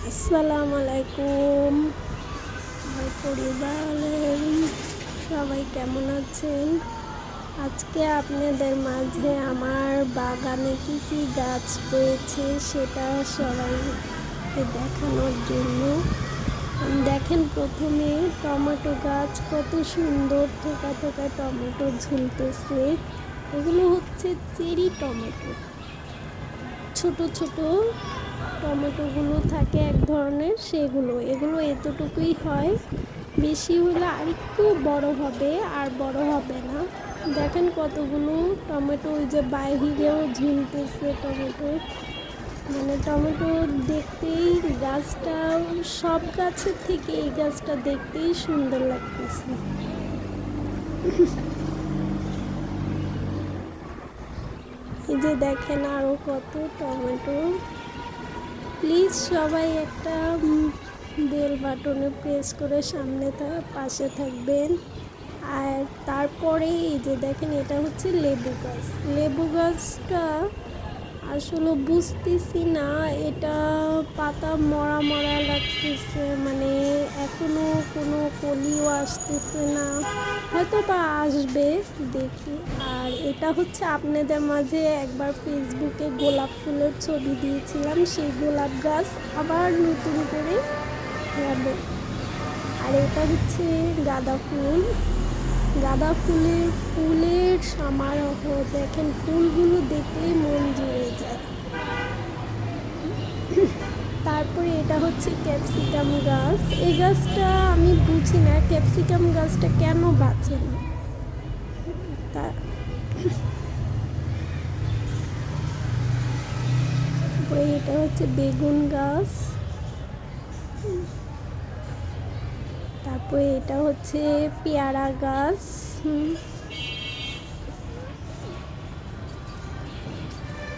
আসসালামু আলাইকুম আমার পরিবারের সবাই কেমন আছেন? আজকে আপনাদের মাঝে আমার বাগানে কি কি গাছ রয়েছে সেটা সবাইকে দেখানোর জন্য দেখেন, প্রথমে টমেটো গাছ কত সুন্দর থোকা থোকা টমেটো ঝুলতেছে। এগুলো হচ্ছে চেরি টমেটো। ছোট ছোট টমেটোগুলো থাকে এক ধরনের, এগুলো এতটুকুই হয়, বেশি হলে আরেকটু বড় হবে, আর বড় হবে না। দেখেন কতগুলো টমেটো ওই যে বাইরেও ঝুলতেছে টমেটো। মানে টমেটো দেখতেই গাছটা, সব গাছের থেকে এই গাছটা দেখতেই সুন্দর লাগতেছে। এই যে দেখেন আরো কত টমেটো। প্লিজ সবাই একটা বেল বাটনে প্রেস করে পাশে থাকবেন। আর তারপরে এই যে দেখেন, এটা হচ্ছে লেবু গাছ। লেবু গাছটা আসলে বুঝতেছি না, এটা পাতা মরা মরা লাগতেছে, মানে এখনো কোনো কলিও আসতেছে না, হয়তো বা আসবে, দেখি। আর এটা হচ্ছে আপনাদের মাঝে একবার ফেসবুকে গোলাপ ফুলের ছবি দিয়েছিলাম, সেই গোলাপ গাছ আবার নতুন করে হবে। আর এটা হচ্ছে গাঁদা ফুল। গাঁদা ফুলের সমারোহ, দেখেন ফুলগুলো দেখলেই মন জুড়ে যায়। তারপরে এটা হচ্ছে ক্যাপসিকাম গাছ। এই গাছটা আমি বুঝি না, ক্যাপসিকাম গাছটা কেন বাঁচে না। তারপরে এটা হচ্ছে বেগুন গাছ। তারপরে এটা হচ্ছে পেয়ারা গাছ।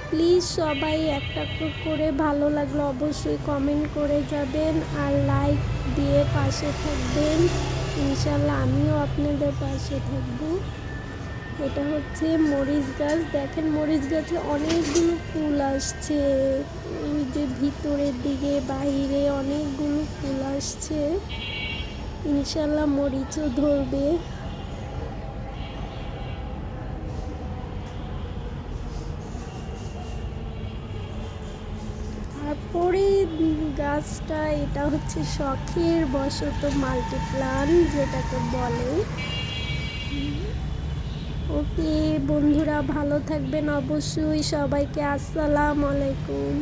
প্লিজ সবাই একটা করে ভালো লাগলো অবশ্যই কমেন্ট করে যাবেন, আর লাইক দিয়ে পাশে থাকবেন। ইনশাল্লাহ আমিও আপনাদের পাশে থাকবো। এটা হচ্ছে মরিচ গাছ। দেখেন মরিচ গাছে অনেকগুলো ফুল আসছে, ওই যে ভিতরের দিকে বাইরে অনেকগুলো ফুল আসছে। ইনশাল্লাহ মরিচও ধরবে। তারপরে গাছটা, এটা হচ্ছে শখের বশত মাল্টিপ্লান্ট যেটাকে বলে। ওকে বন্ধুরা, ভালো থাকবেন অবশ্যই। সবাইকে আসসালামু আলাইকুম।